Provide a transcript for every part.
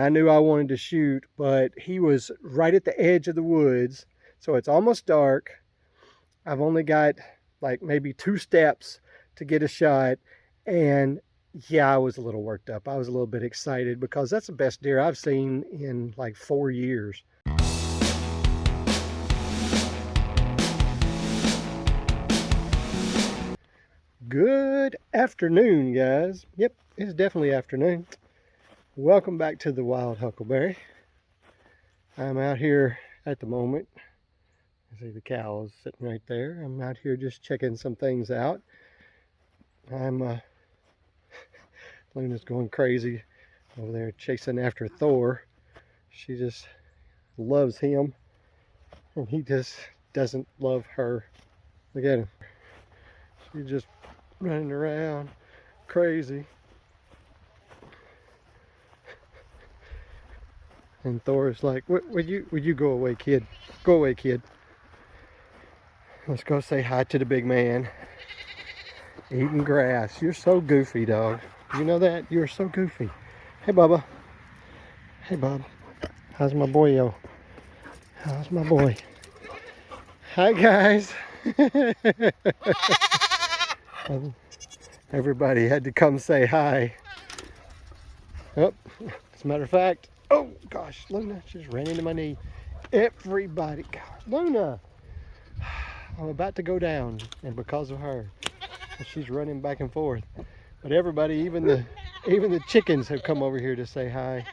I knew I wanted to shoot, but he was right at the edge of the woods, so it's almost dark. I've only got like maybe 2 steps to get a shot, and yeah, I was a little worked up. I was a little bit excited because that's the best deer I've seen in like 4 years. Good afternoon, guys. Yep, it's definitely afternoon. Welcome back to the Wild Huckleberry. I'm out here at the moment. I see the cows sitting right there. I'm out here just checking some things out. Luna's going crazy over there chasing after Thor. She just loves him, and he just doesn't love her. Look at him. She's just running around crazy. And Thor's like, would you go away, kid? Go away, kid. Let's go say hi to the big man. Eating grass. You're so goofy, dog. You know that? You're so goofy. Hey, Bubba. Hey, Bob. How's my boyo? How's my boy? Hi, guys. Everybody had to come say hi. Oh, as a matter of fact, oh gosh, Luna just ran into my knee. Everybody, God, Luna, I'm about to go down, and because of her, she's running back and forth. But everybody, even the chickens have come over here to say hi.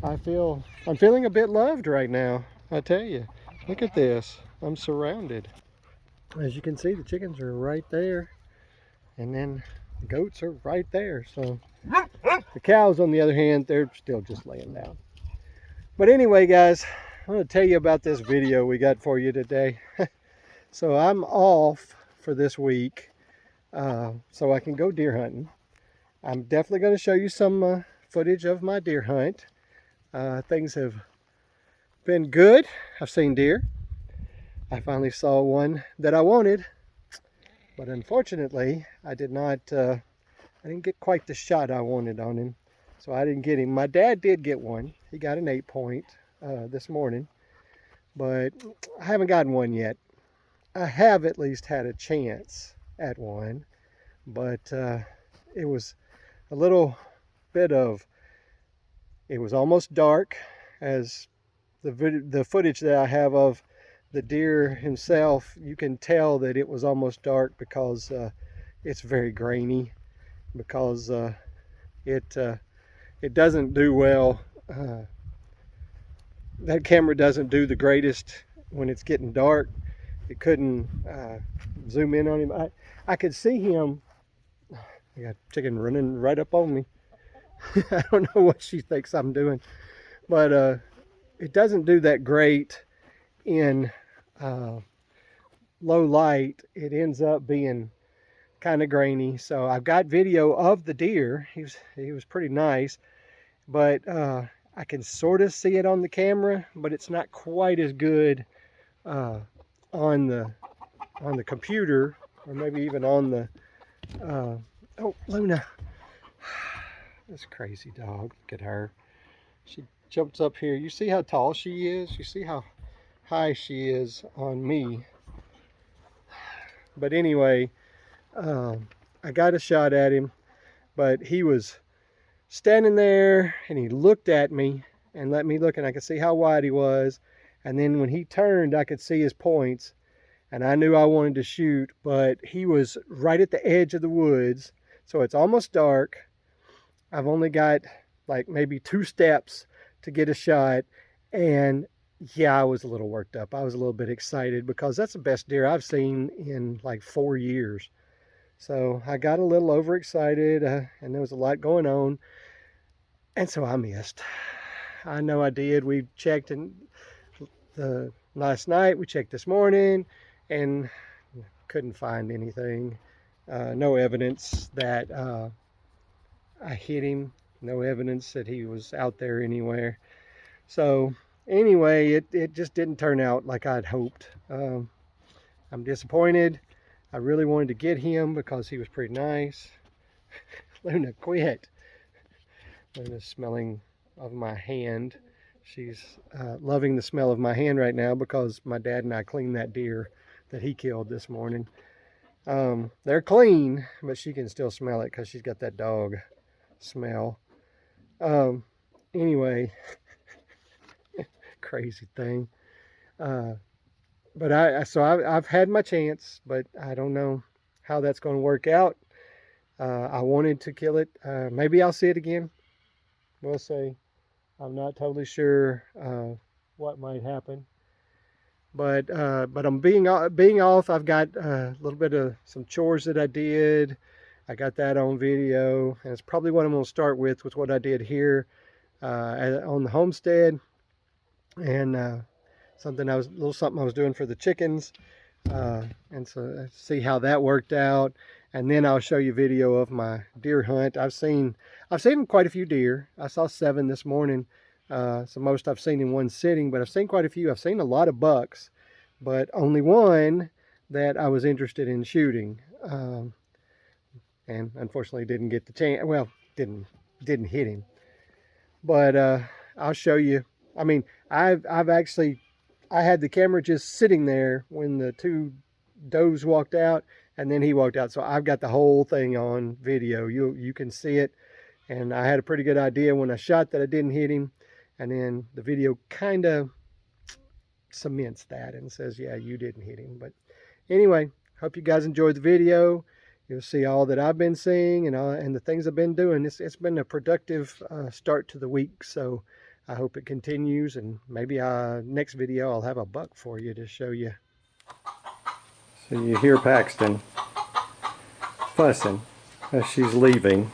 I'm feeling a bit loved right now. I tell you, look at this. I'm surrounded. As you can see, the chickens are right there, and then the goats are right there. So the cows, on the other hand, they're still just laying down. But anyway, guys, I'm going to tell you about this video we got for you today. So I'm off for this week, so I can go deer hunting. I'm definitely going to show you some footage of my deer hunt. Things have been good. I've seen deer. I finally saw one that I wanted, but unfortunately, I didn't get quite the shot I wanted on him, so I didn't get him. My dad did get one. He got an 8-point this morning, but I haven't gotten one yet. I have at least had a chance at one, but it was a little bit of, it was almost dark, as the footage that I have of the deer himself, you can tell that it was almost dark because it's very grainy, because it doesn't do well. That camera doesn't do the greatest when it's getting dark. It couldn't zoom in on him. I could see him. I got a chicken running right up on me. I don't know what she thinks I'm doing, but it doesn't do that great in low light. It ends up being kind of grainy. So I've got video of the deer. He was pretty nice, but I can sort of see it on the camera, but it's not quite as good on the computer, or maybe even on the oh, Luna, this crazy dog. Look at her. She jumps up here. You see how tall she is? You see how high she is on me? But anyway, I got a shot at him, but he was standing there and he looked at me and let me look, and I could see how wide he was. And then when he turned, I could see his points, and I knew I wanted to shoot, but he was right at the edge of the woods, so it's almost dark. I've only got like maybe 2 steps to get a shot, and yeah, I was a little worked up. I was a little bit excited because that's the best deer I've seen in like 4 years. So I got a little overexcited, and there was a lot going on, and so I missed. I know I did. We checked last night, we checked this morning, and couldn't find anything. No evidence that I hit him. No evidence that he was out there anywhere. So anyway, it just didn't turn out like I'd hoped. I'm disappointed. I really wanted to get him because he was pretty nice. Luna, quit. Luna's smelling of my hand. She's loving the smell of my hand right now because my dad and I cleaned that deer that he killed this morning. They're clean, but she can still smell it because she's got that dog smell. Anyway, crazy thing. But I've had my chance, but I don't know how that's going to work out. I wanted to kill it. Maybe I'll see it again. We'll see. I'm not totally sure what might happen. But I'm being off. I've got a little bit of some chores that I did. I got that on video, and it's probably what I'm going to start with what I did here on the homestead, and something I was doing for the chickens, and so see how that worked out. And then I'll show you video of my deer hunt. I've seen quite a few deer. I saw 7 this morning. So most I've seen in one sitting, but I've seen quite a few. I've seen a lot of bucks, but only one that I was interested in shooting. And unfortunately didn't get the chance. Well, didn't hit him. But I'll show you. I mean, I had the camera just sitting there when the 2 does walked out, and then he walked out. So I've got the whole thing on video. You can see it. And I had a pretty good idea when I shot that I didn't hit him. And then the video kind of cements that and says, yeah, you didn't hit him. But anyway, hope you guys enjoyed the video. You'll see all that I've been seeing and the things I've been doing. It's been a productive start to the week. So I hope it continues. And maybe next video I'll have a buck for you to show you. So you hear Paxton fussing as she's leaving.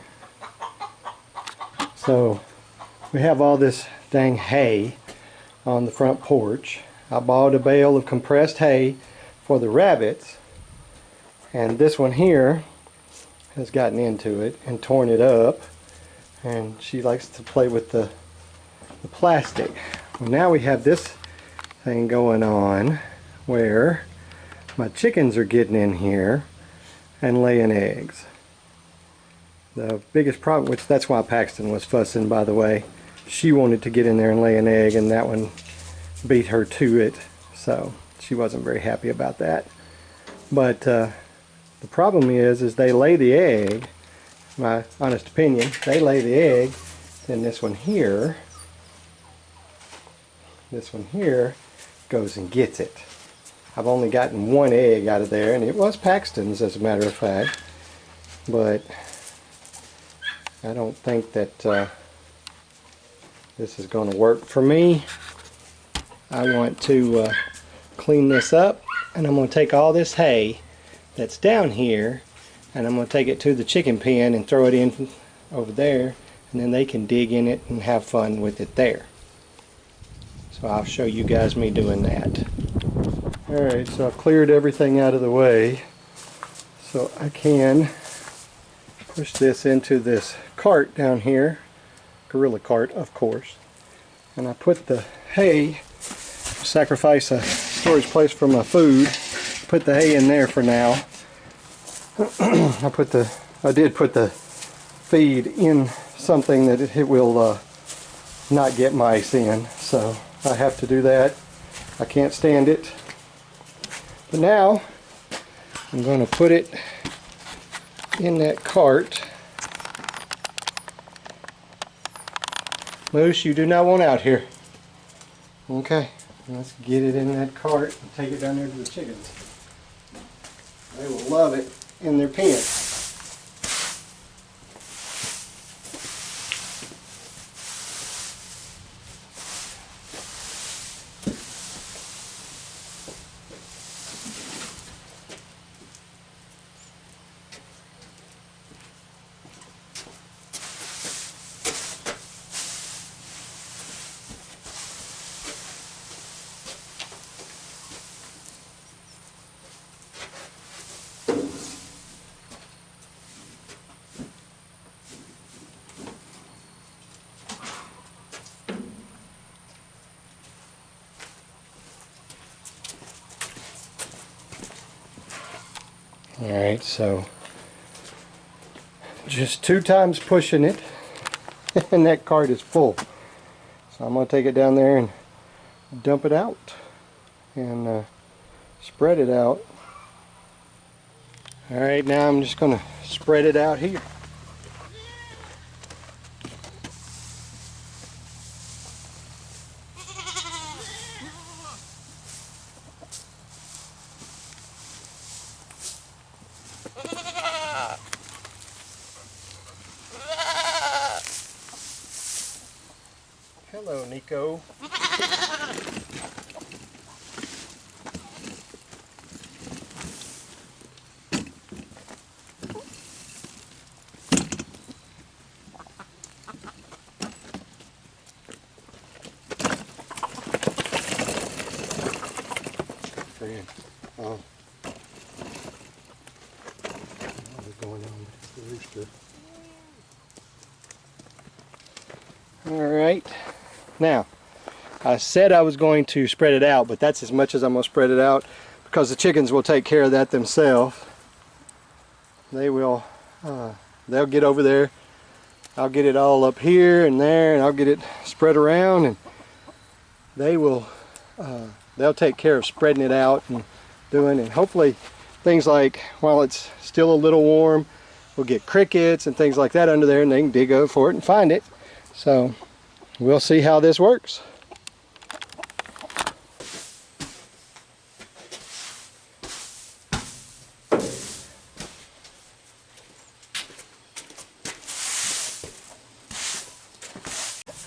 So we have all this dang hay on the front porch. I bought a bale of compressed hay for the rabbits, and this one here has gotten into it and torn it up, and she likes to play with the plastic. Well, now we have this thing going on where my chickens are getting in here and laying eggs. The biggest problem, which that's why Paxton was fussing, by the way, she wanted to get in there and lay an egg, and that one beat her to it, so she wasn't very happy about that. But the problem is they lay the egg, my honest opinion, they lay the egg, then this one here goes and gets it. I've only gotten 1 egg out of there, and it was Paxton's, as a matter of fact, but I don't think that this is going to work for me. I want to clean this up, and I'm going to take all this hay that's down here, and I'm going to take it to the chicken pen and throw it in over there, and then they can dig in it and have fun with it there. So I'll show you guys me doing that. Alright, so I've cleared everything out of the way so I can push this into this cart down here, gorilla cart of course, and I put the hay, sacrifice a storage place for my food, put the hay in there for now. I did put the feed in something that it will not get mice in, so I have to do that. I can't stand it. But now I'm going to put it in that cart. Moose, you do not want out here. Okay, let's get it in that cart and take it down there to the chickens. They will love it in their pen. Alright, so just 2 times pushing it and that cart is full. So I'm going to take it down there and dump it out and spread it out. Alright, now I'm just going to spread it out here. Hello, Nico. Friend. Oh. What's going on with the rooster? Alright. Now, I said I was going to spread it out, but that's as much as I'm going to spread it out because the chickens will take care of that themselves. They will, they'll get over there. I'll get it all up here and there, and I'll get it spread around, and they will, they'll take care of spreading it out and doing, and hopefully things like, while it's still a little warm, we'll get crickets and things like that under there, and they can dig over for it and find it. So we'll see how this works.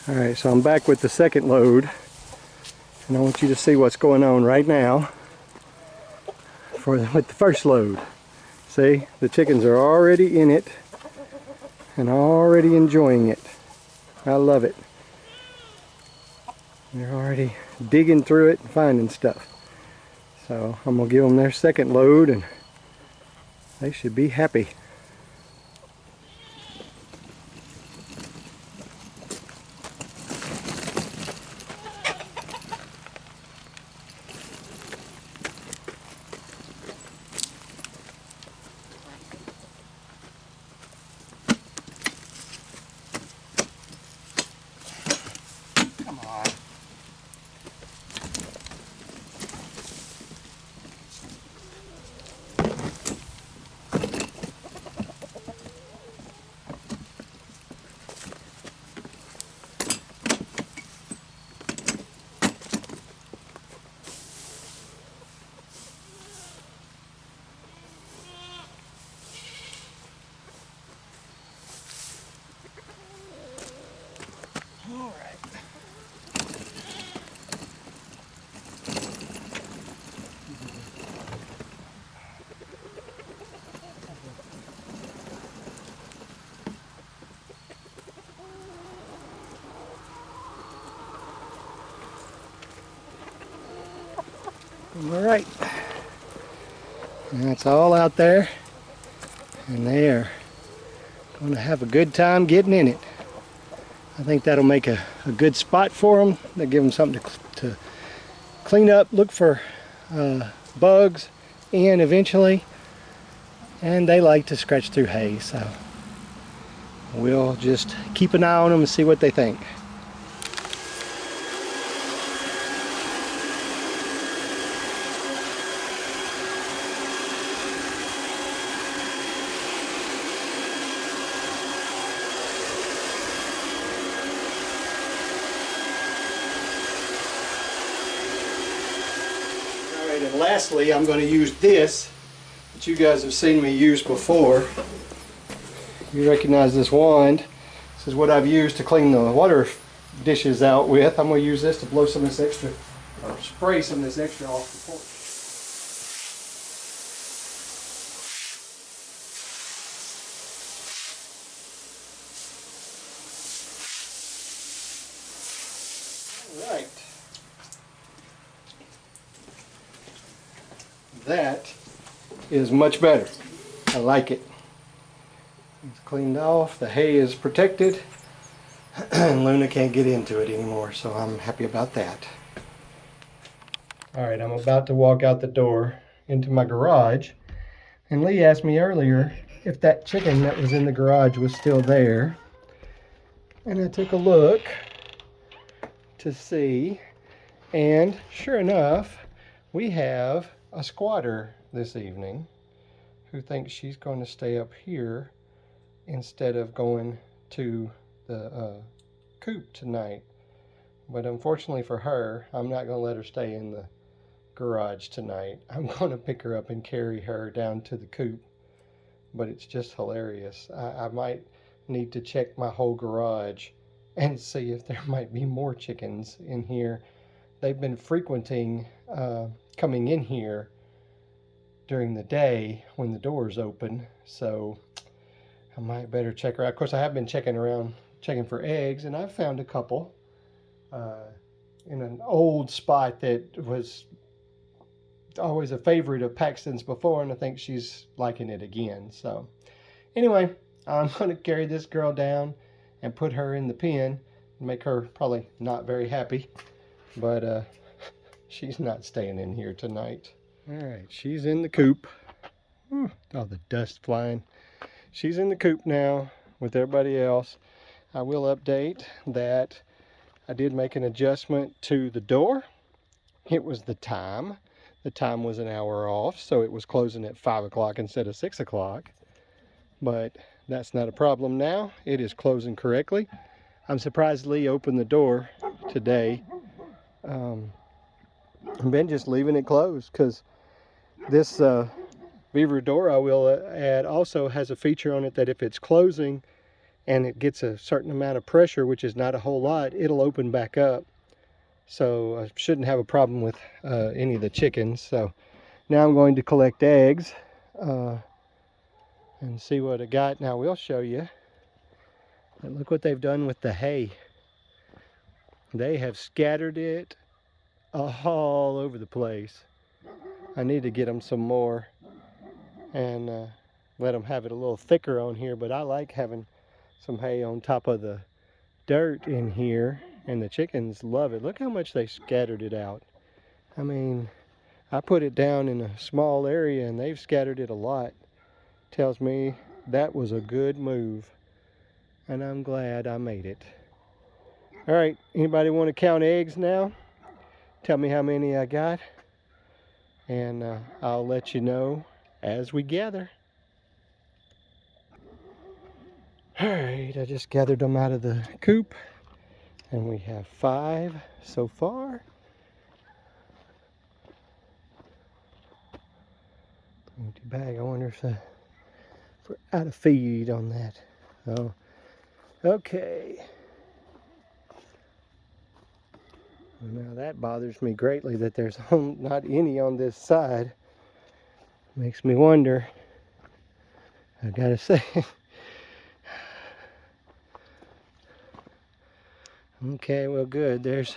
Alright, so I'm back with the second load, and I want you to see what's going on right now with the first load. See, the chickens are already in it and already enjoying it. I love it. They're already digging through it and finding stuff. So I'm going to give them their second load and they should be happy. Come on. All right. All right. And that's all out there, and they are going to have a good time getting in it. I think that'll make a good spot for them. They'll give them something to clean up, look for bugs in eventually, and they like to scratch through hay, so we'll just keep an eye on them and see what they think. And lastly, I'm going to use this that you guys have seen me use before. You recognize this wand. This is what I've used to clean the water dishes out with. I'm going to use this to blow some of this extra, or spray some of this extra off the porch. All right. That is much better. I like it. It's cleaned off, the hay is protected, and Luna can't get into it anymore, so I'm happy about that. Alright, I'm about to walk out the door into my garage, and Lee asked me earlier if that chicken that was in the garage was still there. And I took a look, to see. And sure enough, we have a squatter this evening who thinks she's going to stay up here instead of going to the coop tonight. But unfortunately for her, I'm not going to let her stay in the garage tonight. I'm going to pick her up and carry her down to the coop. But it's just hilarious. I might need to check my whole garage and see if there might be more chickens in here. They've been frequenting coming in here during the day when the doors open, so I might better check her out. Of course, I have been checking around, checking for eggs, and I've found a couple in an old spot that was always a favorite of Paxton's before, and I think she's liking it again. So anyway, I'm going to carry this girl down and put her in the pen, make her probably not very happy, but she's not staying in here tonight. All right, she's in the coop. All the dust flying. She's in the coop now with everybody else. I will update that I did make an adjustment to the door. It was the time. The time was an hour off, so it was closing at 5 o'clock instead of 6 o'clock. But that's not a problem now. It is closing correctly. I'm surprised Lee opened the door today. I've been just leaving it closed because this beaver door I will add also has a feature on it that if it's closing and it gets a certain amount of pressure, which is not a whole lot, it'll open back up. So I shouldn't have a problem with any of the chickens. So now I'm going to collect eggs and see what I got. Now we'll show you. And look what they've done with the hay. They have scattered it all over the place. I need to get them some more and let them have it a little thicker on here, but I like having some hay on top of the dirt in here, and the chickens love it. Look how much they scattered it out. I mean, I put it down in a small area and they've scattered it a lot. Tells me that was a good move, and I'm glad I made it. All right, anybody want to count eggs now? Tell me how many I got, and I'll let you know as we gather. All right, I just gathered them out of the coop, and we have 5 so far. Empty bag. I wonder if we're out of feed on that. Oh, okay. Now that bothers me greatly that there's not any on this side. Makes me wonder. I gotta say. Okay, well good. There's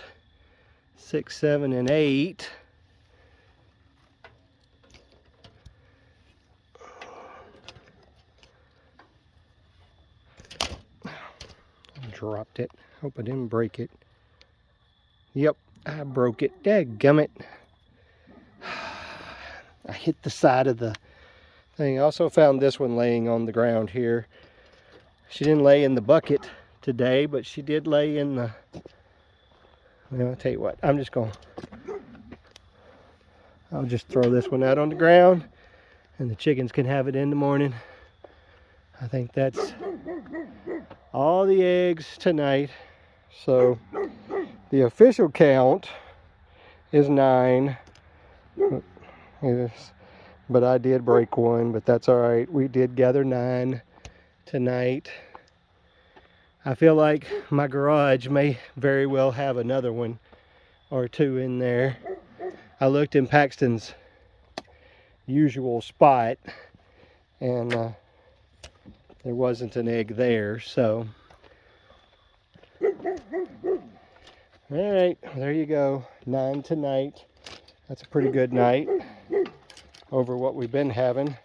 6, 7, and 8. Dropped it. Hope I didn't break it. Yep, I broke it. Dadgummit. I hit the side of the thing. I also found this one laying on the ground here. She didn't lay in the bucket today, but she did lay in the... Well, I'll tell you what. I'll just throw this one out on the ground, and the chickens can have it in the morning. I think that's all the eggs tonight. So the official count is 9. Yes, but I did break one, but that's all right. We did gather 9 tonight. I feel like my garage may very well have another one or 2 in there. I looked in Paxton's usual spot, and there wasn't an egg there, so. All right, there you go. 9 tonight. That's a pretty good night over what we've been having.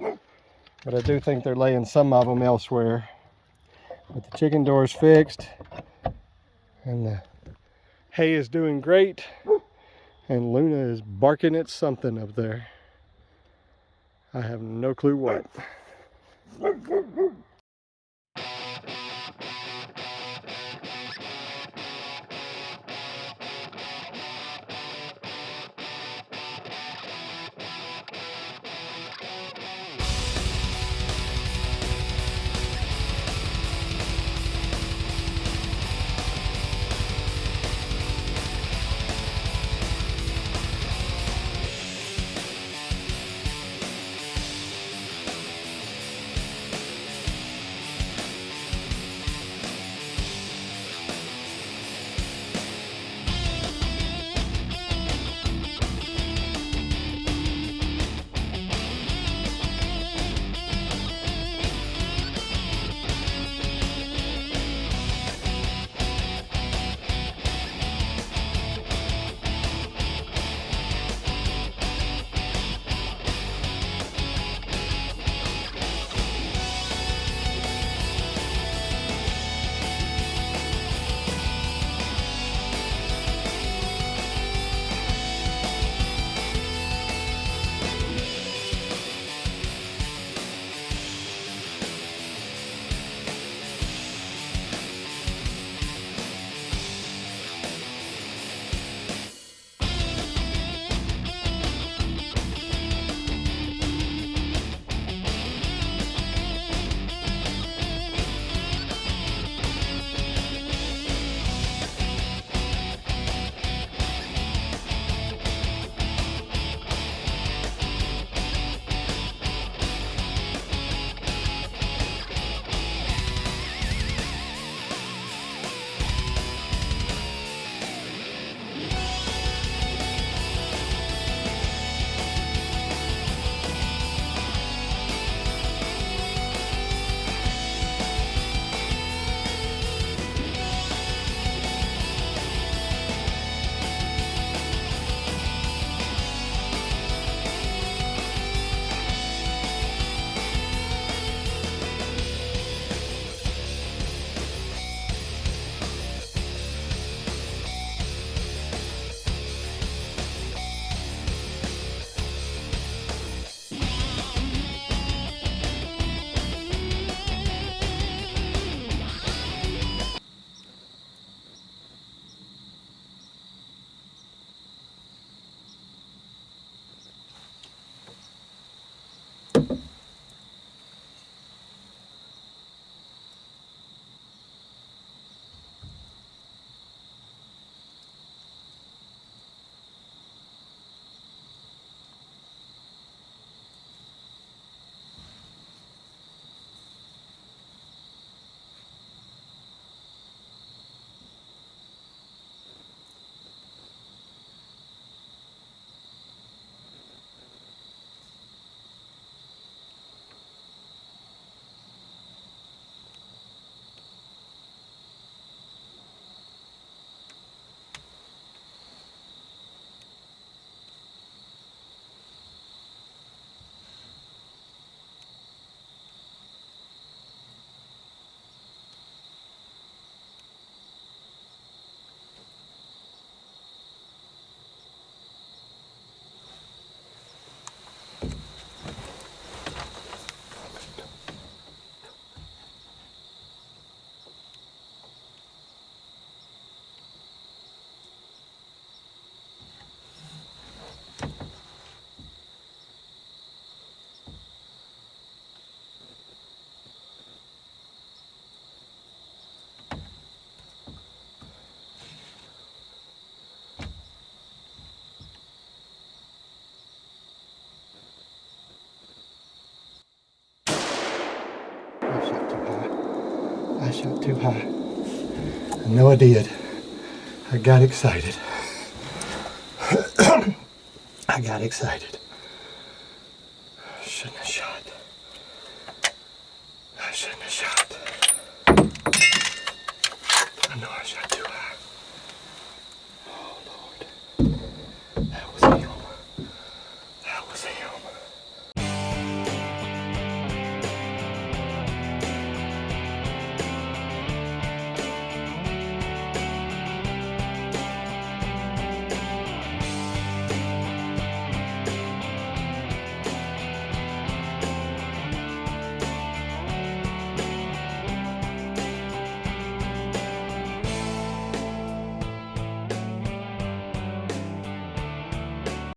But I do think they're laying some of them elsewhere. But the chicken door's fixed, and the hay is doing great, and Luna is barking at something up there. I have no clue what. shot too high. I know I did. I got excited. I got excited. Shouldn't have shot.